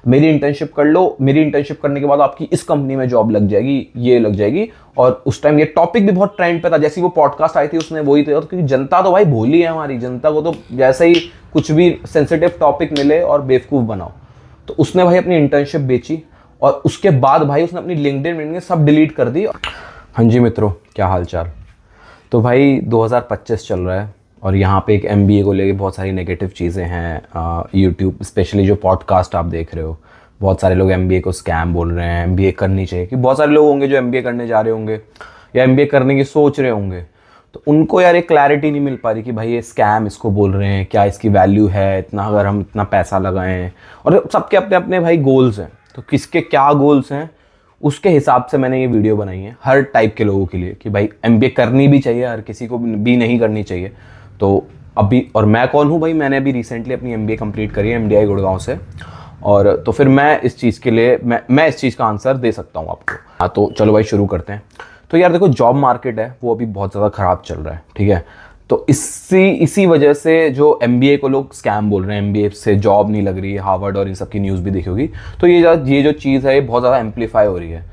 मेरी इंटर्नशिप कर लो, मेरी इंटर्नशिप करने के बाद आपकी इस कंपनी में जॉब लग जाएगी, ये लग जाएगी। और उस टाइम ये टॉपिक भी बहुत ट्रेंड पे था, जैसी वो पॉडकास्ट आई थी उसने वही थे, क्योंकि जनता तो भाई भोली है हमारी, जनता को तो जैसे ही कुछ भी सेंसिटिव टॉपिक मिले और बेवकूफ़ बनाओ। तो उसने भाई अपनी इंटर्नशिप बेची और उसके बाद भाई उसने अपनी लिंक्डइन सब डिलीट कर दी। हाँ जी मित्रों, क्या हाल चाल। तो भाई 2025 चल रहा है और यहाँ पे एक एमबीए को लेके बहुत सारी नेगेटिव चीज़ें हैं। यूट्यूब स्पेशली जो पॉडकास्ट आप देख रहे हो, बहुत सारे लोग एमबीए को स्कैम बोल रहे हैं, एमबीए करनी चाहिए, कि बहुत सारे लोग होंगे जो एमबीए करने जा रहे होंगे या एमबीए करने की सोच रहे होंगे, तो उनको यार एक क्लैरिटी नहीं मिल पा रही कि भाई ये स्कैम इसको बोल रहे हैं, क्या इसकी वैल्यू है इतना, अगर हम इतना पैसा लगाएं। और सबके अपने अपने भाई गोल्स हैं, तो किसके क्या गोल्स हैं उसके हिसाब से मैंने ये वीडियो बनाई है हर टाइप के लोगों के लिए, कि भाई एमबीए करनी भी चाहिए, हर किसी को भी नहीं करनी चाहिए। तो अभी, और मैं कौन हूँ भाई, मैंने अभी रिसेंटली अपनी एमबीए कंप्लीट करी है एमडीआई गुड़गांव से, और तो फिर मैं इस चीज़ के लिए मैं इस चीज़ का आंसर दे सकता हूँ आपको। हाँ तो चलो भाई शुरू करते हैं। तो यार देखो, जॉब मार्केट है वो अभी बहुत ज़्यादा ख़राब चल रहा है, ठीक है। तो इसी वजह से जो एमबीए को लोग स्कैम बोल रहे हैं, एमबीए से जॉब नहीं लग रही है, हार्वर्ड और इन सब की न्यूज़ भी देखी होगी। तो ये जो चीज़ है ये बहुत ज़्यादा एम्पलीफाई हो रही है,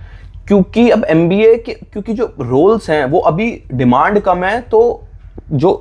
क्योंकि अब एमबीए के, क्योंकि जो रोल्स हैं वो अभी डिमांड कम है, तो जो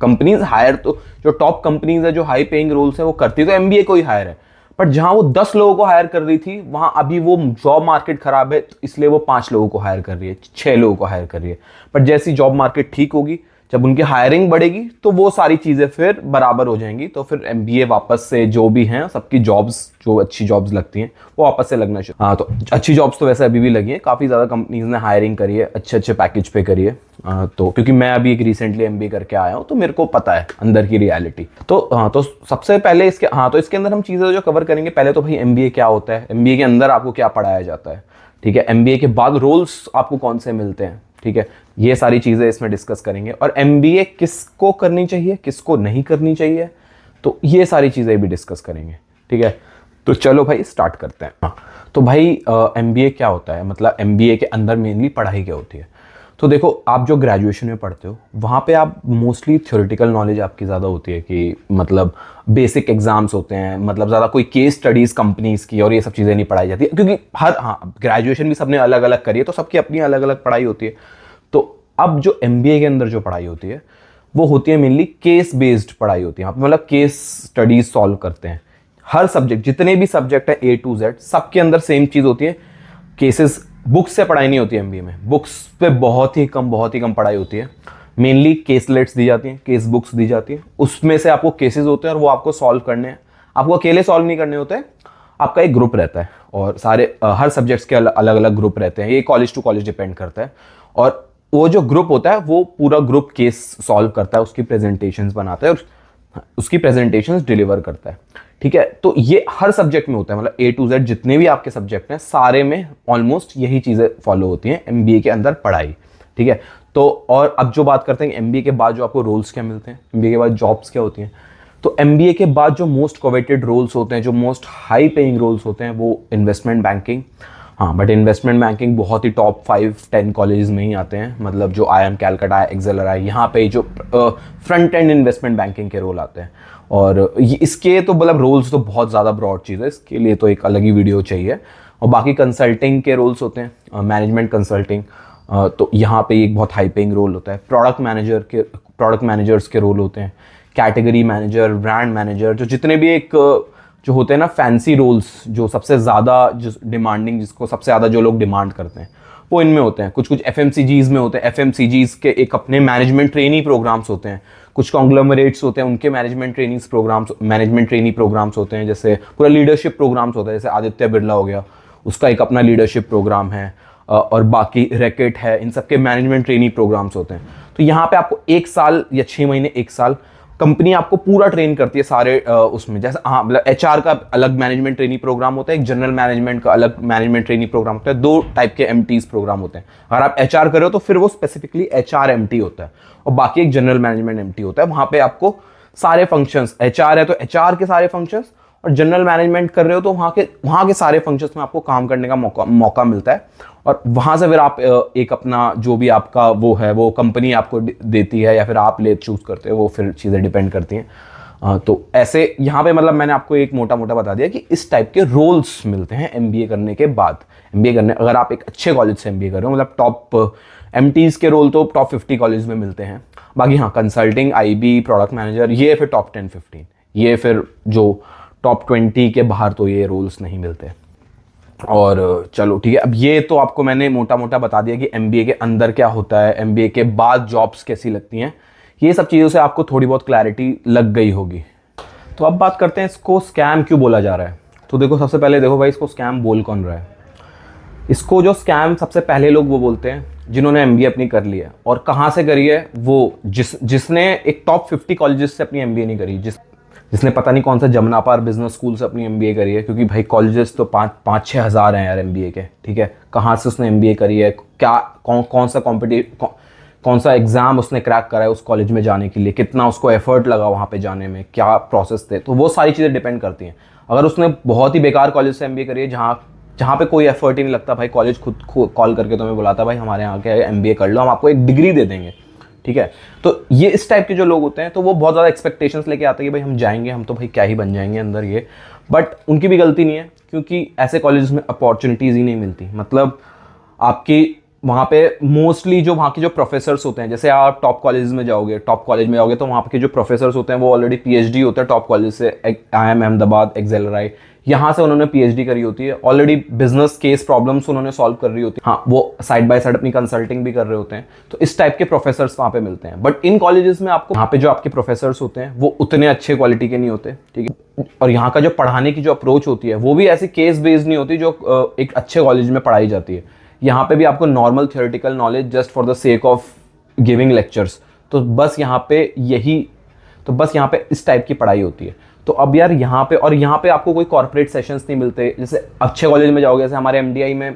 कंपनीज हायर, तो जो टॉप कंपनीज है जो हाई पेइंग रोल्स है वो करती तो एमबीए को ही हायर है, बट जहां वो 10 लोगों को हायर कर रही थी वहां अभी वो जॉब मार्केट खराब है, तो इसलिए वो 5 लोगों को हायर कर रही है, 6 लोगों को हायर कर रही है। बट जैसी जॉब मार्केट ठीक होगी, जब उनकी हायरिंग बढ़ेगी, तो वो सारी चीज़ें फिर बराबर हो जाएंगी, तो फिर एमबीए वापस से जो भी हैं सबकी जॉब्स, जो अच्छी जॉब्स लगती हैं वो वापस से लगना चाहिए। हाँ तो अच्छी जॉब्स तो वैसे अभी भी लगी है, काफ़ी ज़्यादा कंपनीज ने हायरिंग करी है, अच्छे अच्छे पैकेज पे करी है। तो क्योंकि मैं अभी एक रिसेंटली एमबीए करके आया हूँ, तो मेरे को पता है अंदर की रियलिटी। तो हाँ, तो सबसे पहले इसके अंदर हम चीज़ें जो कवर करेंगे, पहले तो भाई एमबीए क्या होता है, एमबीए के अंदर आपको क्या पढ़ाया जाता है, ठीक है। एमबीए के बाद रोल्स आपको कौन से मिलते हैं, ठीक है। ये सारी चीज़ें इसमें डिस्कस करेंगे, और एमबीए किसको करनी चाहिए किसको नहीं करनी चाहिए, तो ये सारी चीज़ें भी डिस्कस करेंगे, ठीक है। तो चलो भाई स्टार्ट करते हैं। तो भाई एमबीए क्या होता है, मतलब एमबीए के अंदर मेनली पढ़ाई क्या होती है। तो देखो, आप जो ग्रेजुएशन में पढ़ते हो वहाँ पे आप मोस्टली थ्योरेटिकल नॉलेज आपकी ज़्यादा होती है, कि मतलब बेसिक एग्जाम्स होते हैं, मतलब ज़्यादा कोई केस स्टडीज़ कंपनीज़ की और ये सब चीज़ें नहीं पढ़ाई जाती, क्योंकि ग्रेजुएशन भी सबने अलग अलग करी है, तो सबकी अपनी अलग अलग पढ़ाई होती है। तो अब जो एमबीए के अंदर जो पढ़ाई होती है वो होती है मेनली केस बेस्ड पढ़ाई होती है, मतलब केस स्टडीज सॉल्व करते हैं। हर सब्जेक्ट, जितने भी सब्जेक्ट है A to Z, सबके अंदर सेम चीज़ होती है, केसेस। बुक्स से पढ़ाई नहीं होती है एमबीए में, बुक्स पे बहुत ही कम पढ़ाई होती है। मेनली केसलेट्स दी जाती हैं, केस बुक्स दी जाती हैं, उसमें से आपको केसेस होते हैं और वो आपको सॉल्व करने हैं। आपको अकेले सॉल्व नहीं करने होते हैं, आपका एक ग्रुप रहता है, और सारे हर सब्जेक्ट्स के अलग अलग ग्रुप रहते हैं, ये कॉलेज टू कॉलेज डिपेंड करता है। और वो जो ग्रुप होता है वो पूरा ग्रुप केस सॉल्व करता है, उसकी प्रेजेंटेशंस बनाता है और उसकी प्रेजेंटेशंस डिलीवर करता है, ठीक है। तो ये हर सब्जेक्ट में होता है, मतलब A to Z जितने भी आपके सब्जेक्ट हैं सारे में ऑलमोस्ट यही चीज़ें फॉलो होती हैं एमबीए के अंदर पढ़ाई, ठीक है। तो और अब जो बात करते हैं एमबीए के बाद जो आपको रोल्स क्या मिलते हैं, एमबीए के बाद जॉब्स क्या होती हैं। तो एमबीए के बाद जो मोस्ट कोवेटेड रोल्स होते हैं, जो मोस्ट हाई पेइंग रोल्स होते हैं, वो इन्वेस्टमेंट बैंकिंग। हाँ, बट इन्वेस्टमेंट बैंकिंग बहुत ही टॉप 5-10 कॉलेज में ही आते हैं, मतलब जो IIM कैलकाटा है, एक्सेलर है, यहाँ पे जो फ्रंट एंड इन्वेस्टमेंट बैंकिंग के रोल आते हैं। और इसके तो मतलब रोल्स तो बहुत ज़्यादा ब्रॉड चीज़ है, इसके लिए तो एक अलग ही वीडियो चाहिए। और बाकी कंसल्टिंग के रोल्स होते हैं, मैनेजमेंट कंसल्टिंग, तो यहाँ पे एक बहुत हाई पेइंग रोल होता है। प्रोडक्ट मैनेजर्स के रोल होते हैं, कैटेगरी मैनेजर, ब्रांड मैनेजर, जो जितने भी जो होते हैं ना फैंसी रोल्स, जो सबसे ज़्यादा डिमांडिंग, जिसको सबसे ज़्यादा जो लोग डिमांड करते हैं, वो इनमें होते हैं। कुछ एफएमसीजीज में होते हैं, एफएमसीजीज के एक अपने मैनेजमेंट ट्रेनी प्रोग्राम्स होते हैं। कुछ कॉन्ग्लोमरेट्स होते हैं, उनके मैनेजमेंट ट्रेनी प्रोग्राम्स होते हैं। जैसे पूरा लीडरशिप प्रोग्राम्स होता है, जैसे आदित्य बिरला हो गया, उसका एक अपना लीडरशिप प्रोग्राम है, और बाकी रैकेट है, इन सबके मैनेजमेंट ट्रेनी प्रोग्राम्स होते हैं। तो यहाँ पे आपको 1 साल या 6 महीने, 1 साल कंपनी आपको पूरा ट्रेन करती है सारे उसमें। जैसे हाँ, मतलब एचआर का अलग मैनेजमेंट ट्रेनिंग प्रोग्राम होता है, एक जनरल मैनेजमेंट का अलग मैनेजमेंट ट्रेनिंग प्रोग्राम होता है, 2 टाइप के एमटीज प्रोग्राम होते हैं। अगर आप एचआर कर रहे हो तो फिर वो स्पेसिफिकली एचआर एमटी होता है, और बाकी एक जनरल मैनेजमेंट एमटी होता है। वहां पे आपको सारे फंक्शंस, एचआर है तो एचआर के सारे फंक्शंस, और जनरल मैनेजमेंट कर रहे हो तो वहाँ के सारे फंक्शंस में आपको काम करने का मौका मिलता है। और वहाँ से फिर आप एक अपना जो भी आपका वो है, वो कंपनी आपको देती है या फिर आप चूज़ करते हो, वो फिर चीज़ें डिपेंड करती हैं। तो ऐसे यहाँ पे मतलब मैंने आपको एक मोटा मोटा बता दिया कि इस टाइप के रोल्स मिलते हैं एमबीए करने के बाद। एमबीए करने अगर आप एक अच्छे कॉलेज से एमबीए कर रहे हो, मतलब टॉप एमटीज के रोल तो टॉप 50 कॉलेज में मिलते हैं। बाकी हाँ, कंसल्टिंग, आईबी, प्रोडक्ट मैनेजर, ये फिर टॉप 10-15, ये फिर जो टॉप 20 के बाहर तो ये रोल्स नहीं मिलते। और चलो ठीक है, अब ये तो आपको मैंने मोटा मोटा बता दिया कि एमबीए के अंदर क्या होता है, एमबीए के बाद जॉब्स कैसी लगती हैं। ये सब चीज़ों से आपको थोड़ी बहुत क्लैरिटी लग गई होगी। तो अब बात करते हैं इसको स्कैम क्यों बोला जा रहा है। तो देखो, सबसे पहले देखो भाई, इसको स्कैम बोल कौन रहा है। इसको जो स्कैम सबसे पहले लोग वो बोलते हैं जिन्होंने एमबीए अपनी कर ली है। और कहाँ से करी है वो, जिसने एक टॉप 50 कॉलेजेस से अपनी एमबीए नहीं करी, जिसने पता नहीं कौन सा जमुना पार बिजनेस स्कूल से अपनी एमबीए करी है। क्योंकि भाई कॉलेजेस तो 5-6 हज़ार हैं यार एमबीए के, ठीक है। कहाँ से उसने एमबीए करी है, क्या कौन सा एग्ज़ाम उसने क्रैक करा है उस कॉलेज में जाने के लिए, कितना उसको एफर्ट लगा वहाँ पे जाने में, क्या प्रोसेस थे, तो वो सारी चीज़ें डिपेंड करती हैं। अगर उसने बहुत ही बेकार कॉलेज से एमबीए करी है, जहाँ पे कोई एफर्ट ही नहीं लगता, भाई कॉलेज खुद कॉल करके तुम्हें बुलाता, भाई हमारे यहाँ के एमबीए कर लो, हम आपको एक डिग्री दे देंगे, ठीक है। तो ये इस टाइप के जो लोग होते हैं, तो वो बहुत ज़्यादा एक्सपेक्टेशंस लेके आते हैं कि भाई हम जाएंगे, हम तो भाई क्या ही बन जाएंगे अंदर ये। बट उनकी भी गलती नहीं है, क्योंकि ऐसे कॉलेज में अपॉर्चुनिटीज़ ही नहीं मिलती। मतलब आपकी वहाँ पे मोस्टली जो वहाँ के जो प्रोफेसर्स होते हैं, जैसे आप टॉप कॉलेज में जाओगे तो वहाँ के जो प्रोफेसर्स होते हैं वो ऑलरेडी पीएचडी होते हैं टॉप कॉलेज से। IIM अहमदाबाद, एक्सेलराई, यहाँ से उन्होंने पीएचडी करी होती है। ऑलरेडी बिजनेस केस प्रॉब्लम्स उन्होंने सॉल्व कर रही होती है। हाँ, वो साइड बाय साइड अपनी कंसल्टिंग भी कर रहे होते हैं। तो इस टाइप के प्रोफेसर्स वहाँ पे मिलते हैं। बट इन कॉलेजेस में आपको यहाँ पे जो आपके प्रोफेसर्स होते हैं वो उतने अच्छे क्वालिटी के नहीं होते, ठीक है। और यहाँ का जो पढ़ाने की जो अप्रोच होती है वो भी ऐसी केस बेस्ड नहीं होती जो एक अच्छे कॉलेज में पढ़ाई जाती है। यहाँ पे भी आपको normal theoretical knowledge just for the sake of giving lectures, तो बस यहाँ पे इस टाइप की पढ़ाई होती है। तो अब यार यहाँ पे आपको कोई कॉर्पोरेट सेशंस नहीं मिलते। जैसे अच्छे कॉलेज में जाओगे, जैसे हमारे एमडीआई में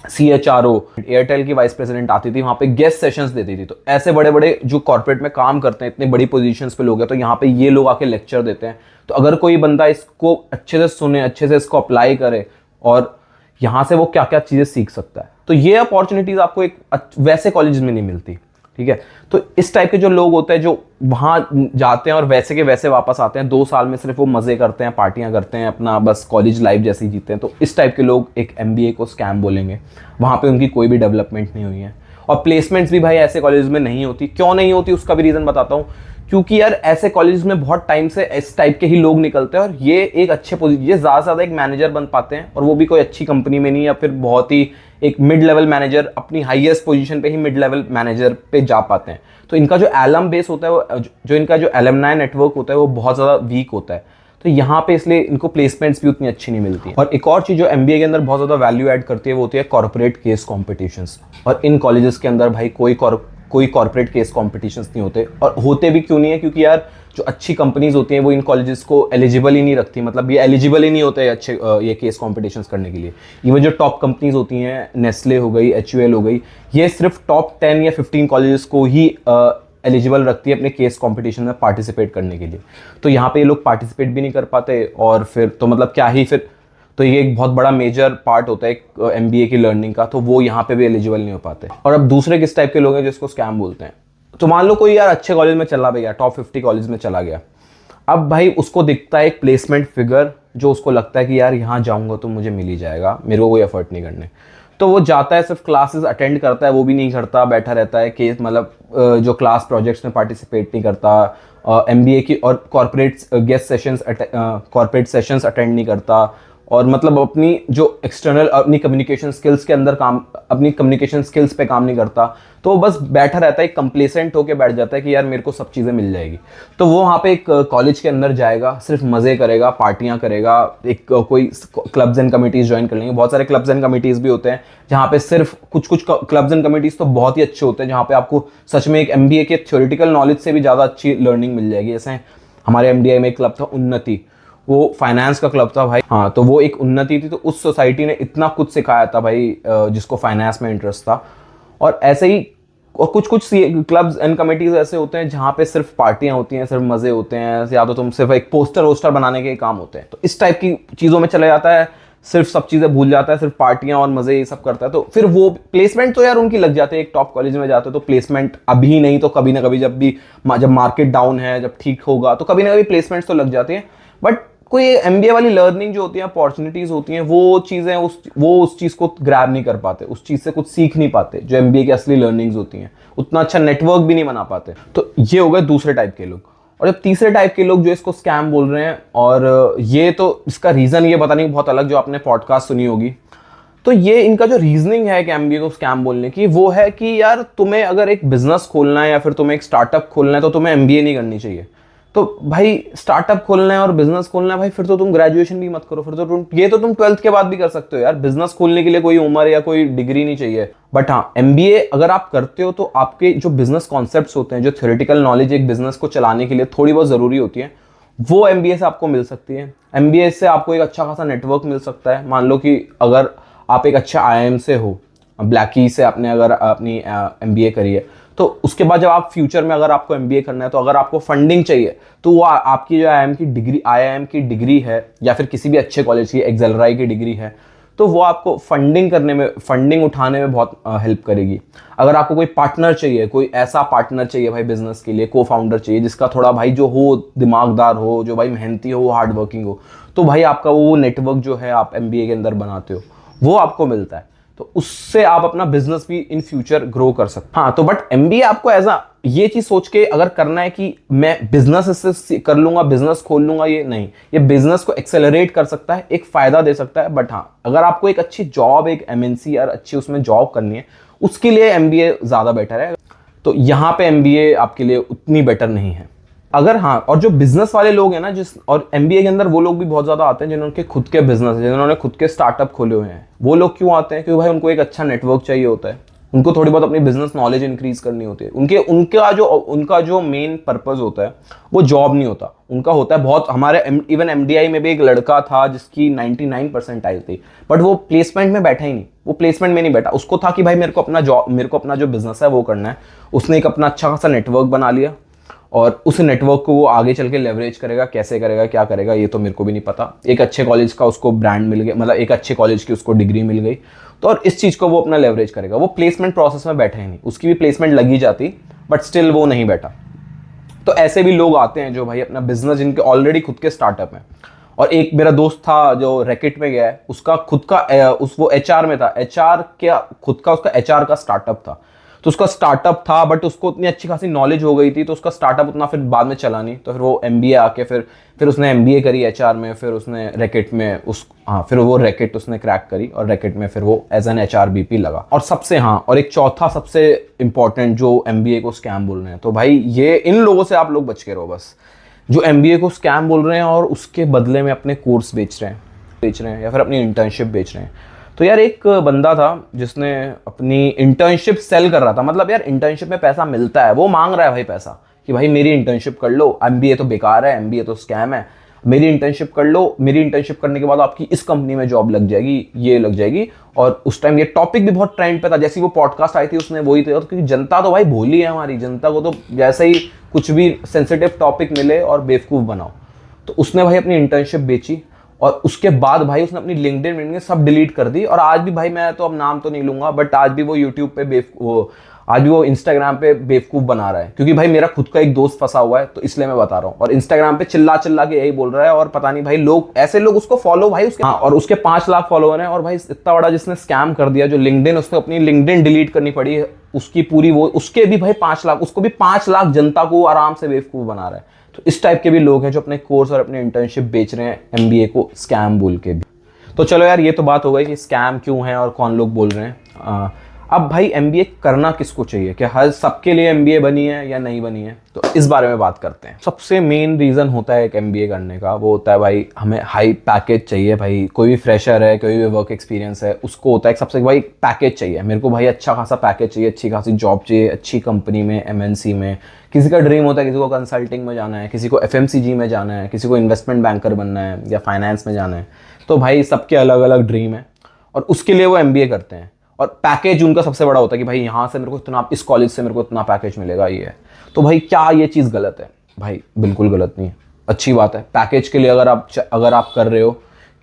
CHRO, एयरटेल की वाइस प्रेसिडेंट आती थी, वहाँ पे गेस्ट सेशंस देती थी। तो ऐसे बड़े बड़े जो कॉर्पोरेट में काम करते हैं, इतनी बड़ी पोजीशंस पे लोग हैं, तो यहाँ पे ये लोग आके लेक्चर देते हैं। तो अगर कोई बंदा इसको अच्छे से सुने, अच्छे से इसको अप्लाई करे, और यहाँ से वो क्या क्या चीज़ें सीख सकता है, तो ये अपॉर्चुनिटीज़ आपको एक वैसे कॉलेज में नहीं मिलती, ठीक है। तो इस टाइप के जो लोग होते हैं जो वहाँ जाते हैं और वैसे के वैसे वापस आते हैं, 2 साल में सिर्फ वो मज़े करते हैं, पार्टियाँ करते हैं, अपना बस कॉलेज लाइफ जैसे ही जीते हैं, तो इस टाइप के लोग एक एमबीए को स्कैम बोलेंगे। वहाँ पे उनकी कोई भी डेवलपमेंट नहीं हुई है। और प्लेसमेंट्स भी भाई ऐसे कॉलेज में नहीं होती। क्यों नहीं होती उसका भी रीज़न बताता हूँ। क्योंकि यार ऐसे कॉलेज में बहुत टाइम से इस टाइप के ही लोग निकलते हैं, और ये एक अच्छे पोजीशन, ये ज़्यादा से ज़्यादा एक मैनेजर बन पाते हैं, और वो भी कोई अच्छी कंपनी में नहीं, या फिर बहुत ही एक मिड लेवल मैनेजर, अपनी हाईएस्ट पोजीशन पे ही मिड लेवल मैनेजर पे जा पाते हैं। तो इनका जो एलम बेस होता है, वो जो इनका जो एलमनाई नेटवर्क होता है वो बहुत ज़्यादा वीक होता है। तो यहाँ पे इसलिए इनको प्लेसमेंट्स भी उतनी अच्छी नहीं मिलती। और एक और चीज़ जो एमबीए के अंदर बहुत ज़्यादा वैल्यू ऐड करती है वो होती है कॉर्पोरेट केस कॉम्पिटिशन्स। और इन कॉलेजेस के अंदर भाई कोई कॉर्पोरेट केस कॉम्पिटिशन्स नहीं होते। और होते भी क्यों नहीं है, क्योंकि यार जो अच्छी कंपनीज होती हैं वो इन कॉलेजेस को एलिजिबल ही नहीं रखती। मतलब ये एलिजिबल ही नहीं होते अच्छे ये केस कॉम्पिटिशन्स करने के लिए। इवन जो टॉप कंपनीज होती हैं, नेस्ले हो गई, HUL हो गई, ये सिर्फ टॉप 10 या 15 कॉलेजेस को ही एलिजिबल रखती है अपने केस कंपटीशन में पार्टिसिपेट करने के लिए। तो यहाँ पे ये लोग पार्टिसिपेट भी नहीं कर पाते, और फिर तो मतलब क्या ही फिर, तो ये एक बहुत बड़ा मेजर पार्ट होता है एक एमबीए की लर्निंग का, तो वो यहाँ पे भी एलिजिबल नहीं हो पाते। और अब दूसरे किस टाइप के लोग हैं जिसको स्कैम बोलते हैं। तो मान लो कोई यार अच्छे कॉलेज में चला भी गया, टॉप 50 कॉलेज में चला गया, अब भाई उसको दिखता है एक प्लेसमेंट फिगर, जो उसको लगता है कि यार यहाँ जाऊँगा तो मुझे मिल ही जाएगा, मेरे को कोई एफर्ट नहीं करने। तो वो जाता है, सिर्फ क्लासेस अटेंड करता है, वो भी नहीं करता, बैठा रहता है, केस मतलब जो क्लास प्रोजेक्ट्स में पार्टिसिपेट नहीं करता, एमबीए की और कॉर्पोरेट सेशंस अटेंड नहीं करता, और मतलब अपनी जो एक्सटर्नल अपनी कम्युनिकेशन स्किल्स पे काम नहीं करता। तो वो बस बैठा रहता है, कंप्लेसेंट होके बैठ जाता है कि यार मेरे को सब चीज़ें मिल जाएगी। तो वो वहाँ पे एक कॉलेज के अंदर जाएगा, सिर्फ मज़े करेगा, पार्टियाँ करेगा, एक कोई क्लब्स एंड कमिटीज़ ज्वाइन कर लेंगे। बहुत सारे क्लब्स एंड कमिटीज़ भी होते हैं जहाँ पे सिर्फ कुछ क्लब्स एंड कमिटीज़ तो बहुत ही अच्छे होते हैं, जहाँ पे आपको सच में एक एमबीए के थ्योरेटिकल नॉलेज से भी ज़्यादा अच्छी लर्निंग मिल जाएगी। जैसे हमारे एमडीआई में एक क्लब था उन्नति, वो फाइनेंस का क्लब था भाई। हाँ, तो वो एक उन्नति थी, तो उस सोसाइटी ने इतना कुछ सिखाया था भाई जिसको फाइनेंस में इंटरेस्ट था। और ऐसे ही और कुछ क्लब्स एंड कमेटीज ऐसे होते हैं जहाँ पे सिर्फ पार्टियाँ होती हैं, सिर्फ मज़े होते हैं, या तो तुम सिर्फ एक पोस्टर वोस्टर बनाने के काम होते हैं। तो इस टाइप की चीज़ों में चला जाता है, सिर्फ सब चीज़ें भूल जाता है, सिर्फ पार्टियां और मज़े ये सब करता है, तो फिर वो प्लेसमेंट तो यार उनकी लग जाती है। एक टॉप कॉलेज में जाते हो तो प्लेसमेंट अभी नहीं तो कभी ना कभी, जब मार्केट डाउन है, जब ठीक होगा तो कभी ना कभी प्लेसमेंट्स तो लग जाती हैं। बट कोई एमबीए वाली लर्निंग जो होती है, अपॉर्चुनिटीज होती हैं, वो चीज़ें वो उस चीज़ को ग्रैब नहीं कर पाते, उस चीज़ से कुछ सीख नहीं पाते जो एमबीए की असली लर्निंग्स होती हैं, उतना अच्छा नेटवर्क भी नहीं बना पाते। तो ये हो गए दूसरे टाइप के लोग। और जब तीसरे टाइप के लोग जो इसको स्कैम बोल रहे हैं, और ये तो इसका रीज़न ये पता नहीं बहुत अलग, जो आपने पॉडकास्ट सुनी होगी, तो ये इनका जो रीजनिंग है कि एमबीए को स्कैम बोलने की, वो है कि यार तुम्हें अगर एक बिजनेस खोलना है या फिर तुम्हें एक स्टार्टअप खोलना है तो तुम्हें एमबीए नहीं करनी चाहिए। तो भाई स्टार्टअप खोलना है और बिजनेस खोलना है भाई, फिर तो तुम ग्रेजुएशन भी मत करो, फिर तो तुम 12th के बाद भी कर सकते हो यार। बिजनेस खोलने के लिए कोई उम्र या कोई डिग्री नहीं चाहिए। बट हाँ, एमबीए अगर आप करते हो तो आपके जो बिजनेस कॉन्सेप्ट्स होते हैं, जो थ्योरेटिकल नॉलेज एक बिजनेस को चलाने के लिए थोड़ी बहुत जरूरी होती है, वो एमबीए से आपको मिल सकती है। एमबीए से आपको एक अच्छा खासा नेटवर्क मिल सकता है। मान लो कि अगर आप एक अच्छे आईआईएम से हो, ब्लैकी से आपने अगर अपनी एमबीए करी है, तो उसके बाद जब आप फ्यूचर में अगर आपको एमबीए करना है, तो अगर आपको फंडिंग चाहिए, तो वो आपकी जो आईआईएम की डिग्री है या फिर किसी भी अच्छे कॉलेज की एक्सेलराई की डिग्री है, तो वो आपको फंडिंग उठाने में बहुत हेल्प करेगी। अगर आपको कोई पार्टनर चाहिए, कोई ऐसा पार्टनर चाहिए भाई बिजनेस के लिए, को फाउंडर चाहिए जिसका थोड़ा भाई जो हो दिमागदार हो, जो भाई मेहनती हो, वो हार्ड वर्किंग हो, तो भाई आपका वो नेटवर्क जो है आप एमबीए के अंदर बनाते हो, वो आपको मिलता है। तो उससे आप अपना बिजनेस भी इन फ्यूचर ग्रो कर सकते। हाँ, तो बट एमबीए आपको एज ये चीज सोच के अगर करना है कि मैं बिजनेस इससे कर लूंगा, बिजनेस खोल लूंगा, ये नहीं। ये बिजनेस को एक्सेलरेट कर सकता है, एक फायदा दे सकता है। बट हाँ, अगर आपको एक अच्छी जॉब, एक एमएनसी और अच्छी उसमें जॉब करनी है, उसके लिए एमबीए ज्यादा बेटर है। तो यहाँ पे एमबीए आपके लिए उतनी बेटर नहीं है। अगर हाँ, और जो बिजनेस वाले लोग हैं ना, और एमबीए के अंदर वो लोग भी बहुत ज्यादा आते हैं जिन्होंने खुद के बिजनेस है, जिन्होंने खुद के स्टार्टअप खोले हुए हैं। वो लोग क्यों आते हैं? क्योंकि भाई उनको एक अच्छा नेटवर्क चाहिए होता है, उनको थोड़ी बहुत अपनी बिजनेस नॉलेज इंक्रीज करनी होती है। उनका जो मेन पर्पस होता है वो जॉब नहीं होता, उनका होता है बहुत। हमारे इवन एमडीआई में भी एक लड़का था जिसकी 99 परसेंटाइल थी, बट वो प्लेसमेंट में बैठा ही नहीं। वो प्लेसमेंट में नहीं बैठा, उसको था कि भाई मेरे को अपना जो बिजनेस है वो करना है। उसने एक अपना अच्छा खासा नेटवर्क बना लिया, और उस नेटवर्क को वो आगे चल के लेवरेज करेगा। कैसे करेगा, क्या करेगा, ये तो मेरे को भी नहीं पता। एक अच्छे कॉलेज का उसको ब्रांड मिल गया, मतलब एक अच्छे कॉलेज की उसको डिग्री मिल गई, तो और इस चीज़ को वो अपना लेवरेज करेगा। वो प्लेसमेंट प्रोसेस में बैठा ही नहीं, उसकी भी प्लेसमेंट लगी जाती, बट स्टिल वो नहीं बैठा। तो ऐसे भी लोग आते हैं जो भाई अपना बिजनेस, जिनके ऑलरेडी खुद के स्टार्टअप हैं। और एक मेरा दोस्त था जो रैकेट में गया है, उसका खुद का वो एचआर में था, उसका एचआर का स्टार्टअप था। तो उसका स्टार्टअप था, बट उसको उतनी अच्छी खासी नॉलेज हो गई थी, तो उसका स्टार्टअप उतना फिर बाद में चला नहीं। तो फिर वो एमबीए आके फिर उसने एमबीए करी एचआर में, फिर उसने रैकेट में फिर वो रैकेट उसने क्रैक करी, और रैकेट में फिर वो एज एन एचआरबीपी लगा। और एक चौथा सबसे इंपॉर्टेंट, जो एमबीए को स्कैम बोल रहे हैं, तो भाई ये इन लोगों से आप लोग बच के रहो बस, जो एमबीए को स्कैम बोल रहे हैं और उसके बदले में अपने कोर्स बेच रहे हैं या फिर अपनी इंटर्नशिप बेच रहे हैं। तो यार एक बंदा था जिसने अपनी इंटर्नशिप सेल कर रहा था। मतलब यार इंटर्नशिप में पैसा मिलता है, वो मांग रहा है भाई पैसा कि भाई मेरी इंटर्नशिप कर लो, एमबीए तो बेकार है, एमबीए तो स्कैम है, मेरी इंटर्नशिप कर लो, मेरी इंटर्नशिप करने के बाद आपकी इस कंपनी में जॉब लग जाएगी, ये लग जाएगी। और उस टाइम ये टॉपिक भी बहुत ट्रेंड पे था, जैसी वो पॉडकास्ट आई थी उसने वही था, क्योंकि जनता तो भाई भोली है हमारी। जनता को तो जैसे ही कुछ भी सेंसिटिव टॉपिक मिले और बेवकूफ़ बनाओ। तो उसने भाई अपनी इंटर्नशिप बेची, और उसके बाद भाई उसने अपनी लिंक्डइन सब डिलीट कर दी। और आज भी भाई, मैं तो अब नाम तो नहीं लूंगा, बट आज भी वो यूट्यूब पे आज भी वो इंस्टाग्राम पे बेवकूफ़ बना रहा है। क्योंकि भाई मेरा खुद का एक दोस्त फंसा हुआ है, तो इसलिए मैं बता रहा हूँ। और इंस्टाग्राम पे चिल्ला के यही बोल रहा है, और पता नहीं भाई ऐसे लोग उसको फॉलो भाई और उसके 5 लाख फॉलोअर हैं। और भाई इतना बड़ा जिसने स्कैम कर दिया, जो लिंक्डइन, उसको अपनी लिंक्डइन डिलीट करनी पड़ी है उसकी पूरी, उसके भी भाई 5 लाख, उसको भी 5 लाख जनता को आराम से बेवकूफ़ बना रहा है। तो इस टाइप के भी लोग हैं जो अपने कोर्स और अपने इंटर्नशिप बेच रहे हैं एमबीए को स्कैम बोल के भी। तो चलो यार, ये तो बात हो गई कि स्कैम क्यों है और कौन लोग बोल रहे हैं। अब भाई एमबीए करना किसको चाहिए, क्या हर सबके लिए एमबीए बनी है या नहीं बनी है, तो इस बारे में बात करते हैं। सबसे मेन रीज़न होता है एक एमबीए करने का, वो होता है भाई हमें हाई पैकेज चाहिए। भाई कोई भी फ्रेशर है, कोई भी वर्क एक्सपीरियंस है, उसको होता है सबसे भाई पैकेज चाहिए। मेरे को भाई अच्छा खासा पैकेज चाहिए, अच्छी खासी जॉब चाहिए, अच्छी कंपनी में, एमएनसी में। किसी का ड्रीम होता है, किसी को कंसल्टिंग में जाना है, किसी को एफएमसीजी में जाना है, किसी को इन्वेस्टमेंट बैंकर बनना है या फाइनेंस में जाना है। तो भाई सबके अलग अलग ड्रीम है, और उसके लिए वो एमबीए करते हैं। और पैकेज उनका सबसे बड़ा होता है कि भाई यहाँ से मेरे को इतना, इस कॉलेज से मेरे को इतना पैकेज मिलेगा, ये है। तो भाई क्या ये चीज़ गलत है? भाई बिल्कुल गलत नहीं है, अच्छी बात है। पैकेज के लिए अगर आप कर रहे हो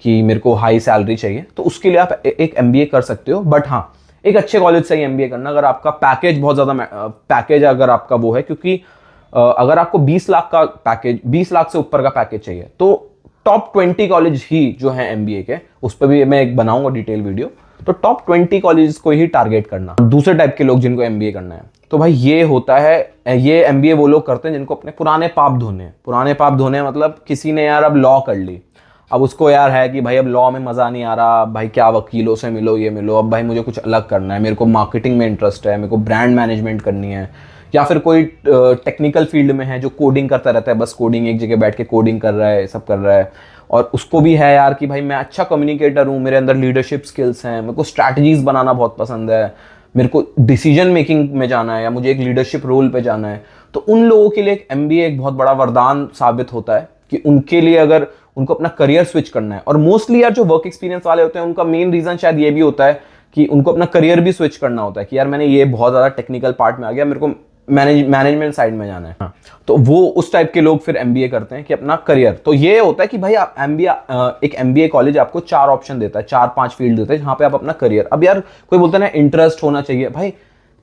कि मेरे को हाई सैलरी चाहिए, तो उसके लिए आप एक एमबीए कर सकते हो। बट हाँ, एक अच्छे कॉलेज से ही एमबीए करना, अगर आपका पैकेज बहुत ज़्यादा पैकेज अगर आपका वो है, क्योंकि अगर आपको 20 लाख का पैकेज, 20 लाख से ऊपर का पैकेज चाहिए, तो टॉप 20 कॉलेज ही जो है एमबीए के, उस पर भी मैं एक बनाऊंगा डिटेल वीडियो, तो टॉप 20 कॉलेज को ही टारगेट करना। दूसरे टाइप के लोग जिनको एमबीए करना है, तो भाई ये होता है, ये एमबीए वो लोग करते हैं जिनको अपने पुराने पाप धोने हैं। पुराने पाप धोने मतलब किसी ने यार अब लॉ कर ली, अब उसको यार है कि भाई अब लॉ में मज़ा नहीं आ रहा, भाई क्या वकीलों से मिलो ये मिलो, अब भाई मुझे कुछ अलग करना है, मेरे को मार्केटिंग में इंटरेस्ट है, मेरे को ब्रांड मैनेजमेंट करनी है, या फिर कोई टेक्निकल फील्ड में है जो कोडिंग करता रहता है, बस कोडिंग एक जगह बैठ के कोडिंग कर रहा है, सब कर रहा है, और उसको भी है यार कि भाई मैं अच्छा कम्युनिकेटर हूँ, मेरे अंदर लीडरशिप स्किल्स हैं, मेरे को स्ट्रैटेजीज बनाना बहुत पसंद है, मेरे को डिसीजन मेकिंग में जाना है, या मुझे एक लीडरशिप रोल पे जाना है, तो उन लोगों के लिए एक एमबीए एक बहुत बड़ा वरदान साबित होता है कि उनके लिए अगर उनको अपना करियर स्विच करना है, और मोस्टली यार जो वर्क एक्सपीरियंस वाले होते हैं उनका मेन रीजन शायद ये भी होता है कि उनको अपना करियर भी स्विच करना होता है कि यार मैंने ये बहुत ज़्यादा टेक्निकल पार्ट में आ गया, मेरे को मैनेजमेंट साइड में जाना है। हाँ, तो वो उस टाइप के लोग फिर एमबीए करते हैं कि अपना करियर, तो ये होता है कि भाई आप एमबीए, एक एमबीए कॉलेज आपको 4 ऑप्शन देता है, 4-5 फील्ड देता है जहाँ पे आप अपना करियर, अब यार कोई बोलता है ना इंटरेस्ट होना चाहिए, भाई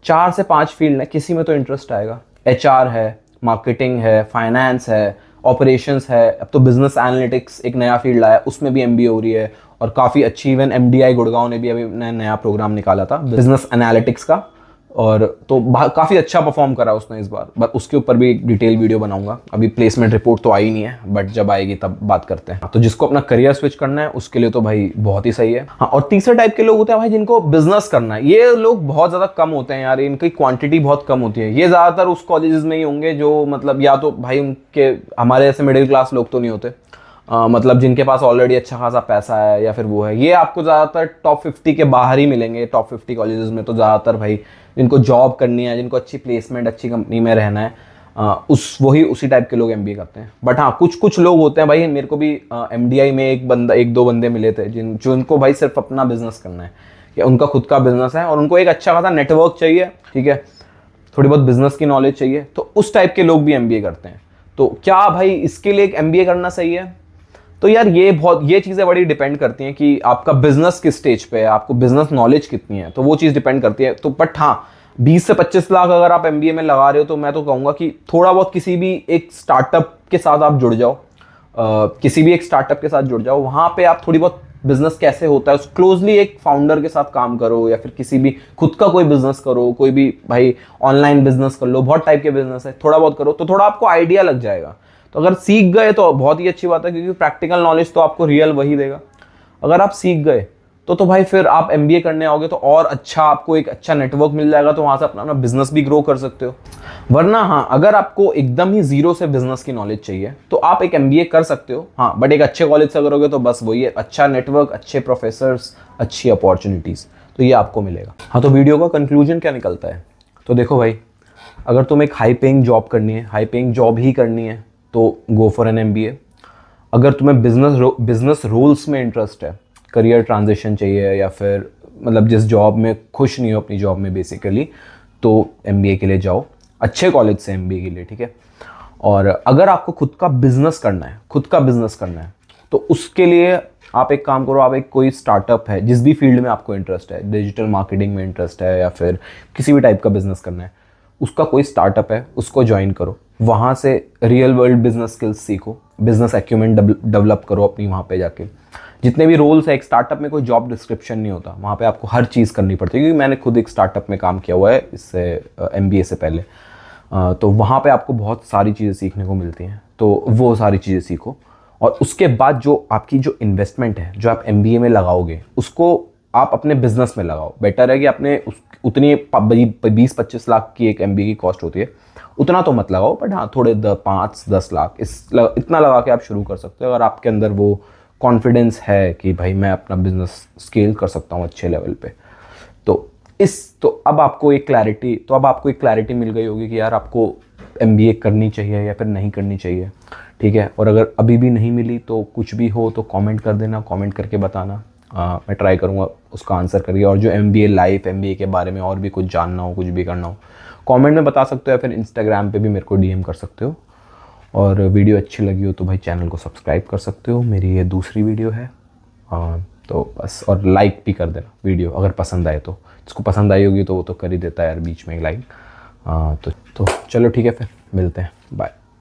4 से 5 फील्ड है, किसी में तो इंटरेस्ट आएगा, एचआर है, मार्केटिंग है, फाइनेंस है, ऑपरेशंस है, अब तो बिजनेस एनालिटिक्स एक नया फील्ड आया, उसमें भी एमबीए हो रही है, और काफ़ी अच्छी, इवन एमडीआई गुड़गांव ने भी अभी नया प्रोग्राम निकाला था बिजनेस एनालिटिक्स का, और तो काफ़ी अच्छा परफॉर्म करा उसने इस बार, बट उसके ऊपर भी एक डिटेल वीडियो बनाऊंगा। अभी प्लेसमेंट रिपोर्ट तो आई नहीं है, बट जब आएगी तब बात करते हैं। तो जिसको अपना करियर स्विच करना है उसके लिए तो भाई बहुत ही सही है। हाँ, और तीसरे टाइप के लोग होते हैं भाई जिनको बिजनेस करना है, ये लोग बहुत ज़्यादा कम होते हैं यार, इनकी क्वांटिटी बहुत कम होती है, ये ज़्यादातर उस कॉलेजेस में ही होंगे जो मतलब या तो भाई उनके हमारे ऐसे मिडिल क्लास लोग तो नहीं होते, मतलब जिनके पास ऑलरेडी अच्छा खासा पैसा है, या फिर वो है, ये आपको ज़्यादातर टॉप 50 के बाहर ही मिलेंगे। टॉप 50 कॉलेजेस में तो ज़्यादातर भाई जिनको जॉब करनी है, जिनको अच्छी प्लेसमेंट, अच्छी कंपनी में रहना है, उसी टाइप के लोग एमबीए करते हैं। बट हाँ, कुछ लोग होते हैं भाई, मेरे को भी एमडीआई में एक दो बंदे मिले थे जिनको भाई सिर्फ अपना बिजनेस करना है, या उनका खुद का बिजनेस है और उनको एक अच्छा खासा नेटवर्क चाहिए, ठीक है, थोड़ी बहुत बिजनेस की नॉलेज चाहिए, तो उस टाइप के लोग भी एमबीए करते हैं। तो क्या भाई इसके लिए एक एमबीए करना सही है? तो यार ये चीज़ें बड़ी डिपेंड करती हैं कि आपका बिजनेस किस स्टेज पे है, आपको बिजनेस नॉलेज कितनी है, तो वो चीज़ डिपेंड करती है। तो बट हाँ, 20 से 25 लाख अगर आप एमबीए में लगा रहे हो, तो मैं तो कहूँगा कि थोड़ा बहुत किसी भी एक स्टार्टअप के साथ आप जुड़ जाओ, किसी भी एक स्टार्टअप के साथ जुड़ जाओ, वहाँ पे आप थोड़ी बहुत बिजनेस कैसे होता है उस क्लोजली एक फाउंडर के साथ काम करो, या फिर किसी भी खुद का कोई बिजनेस करो, कोई भी भाई ऑनलाइन बिजनेस कर लो, बहुत टाइप के बिजनेस है, थोड़ा बहुत करो तो थोड़ा आपको आइडिया लग जाएगा। तो अगर सीख गए तो बहुत ही अच्छी बात है, क्योंकि प्रैक्टिकल नॉलेज तो आपको रियल वही देगा। अगर आप सीख गए तो भाई फिर आप एमबीए करने आओगे तो और अच्छा, आपको एक अच्छा नेटवर्क मिल जाएगा, तो वहाँ से अपना बिजनेस भी ग्रो कर सकते हो। वरना हाँ, अगर आपको एकदम ही जीरो से बिजनेस की नॉलेज चाहिए तो आप एक एमबीए कर सकते हो, हाँ, बट एक अच्छे कॉलेज से करोगे तो बस वही है, अच्छा नेटवर्क, अच्छे प्रोफेसर्स, अच्छी अपॉर्चुनिटीज़, तो ये आपको मिलेगा। हाँ, तो वीडियो का कंक्लूजन क्या निकलता है? तो देखो भाई, अगर तुम एक हाई पेइंग जॉब करनी है, हाई पेइंग जॉब ही करनी है, तो गो फॉर एन एमबीए। अगर तुम्हें बिजनेस रोल्स में इंटरेस्ट है, करियर ट्रांजिशन चाहिए, या फिर मतलब जिस जॉब में खुश नहीं हो अपनी जॉब में बेसिकली, तो एमबीए के लिए जाओ, अच्छे कॉलेज से एमबीए के लिए, ठीक है। और अगर आपको खुद का बिजनेस करना है, तो उसके लिए आप एक काम करो, आप एक कोई स्टार्टअप है, जिस भी फील्ड में आपको इंटरेस्ट है, डिजिटल मार्केटिंग में इंटरेस्ट है, या फिर किसी भी टाइप का बिजनेस करना है, उसका कोई स्टार्टअप है, उसको ज्वाइन करो, वहाँ से रियल वर्ल्ड बिजनेस स्किल्स सीखो, बिजनेस एक्यूमेंट डेवलप करो अपनी वहाँ पे जाके। जितने भी रोल्स है, एक स्टार्टअप में कोई जॉब डिस्क्रिप्शन नहीं होता, वहाँ पे आपको हर चीज़ करनी पड़ती है, क्योंकि मैंने खुद एक स्टार्टअप में काम किया हुआ है इससे एमबीए से पहले, तो वहाँ पे आपको बहुत सारी चीज़ें सीखने को मिलती हैं, तो वो सारी चीज़ें सीखो। और उसके बाद जो आपकी जो इन्वेस्टमेंट है, जो आप एमबीए में लगाओगे, उसको आप अपने बिजनेस में लगाओ। बेटर है कि आपने उतनी 20-25 लाख की एक एमबीए की कॉस्ट होती है, उतना तो मत लगाओ, बट हाँ, थोड़े 5-10 लाख इतना लगा के आप शुरू कर सकते हो, अगर आपके अंदर वो कॉन्फिडेंस है कि भाई मैं अपना बिजनेस स्केल कर सकता हूँ अच्छे लेवल पे। तो अब आपको एक क्लैरिटी मिल गई होगी कि यार आपको एमबीए करनी चाहिए या फिर नहीं करनी चाहिए, ठीक है। और अगर अभी भी नहीं मिली तो कुछ भी हो तो कमेंट कर देना, कमेंट करके बताना, मैं ट्राई करूँगा उसका आंसर करिए। और जो एमबीए लाइफ, एमबीए के बारे में और भी कुछ जानना हो, कुछ भी करना हो, कमेंट में बता सकते हो, या फिर इंस्टाग्राम पे भी मेरे को डीएम कर सकते हो। और वीडियो अच्छी लगी हो तो भाई चैनल को सब्सक्राइब कर सकते हो। मेरी ये दूसरी वीडियो है। तो बस, और लाइक भी कर देना वीडियो अगर पसंद आए तो। जिसको पसंद आई होगी तो वो तो कर ही देता है यार बीच में लाइक। तो चलो ठीक है, फिर मिलते हैं, बाय।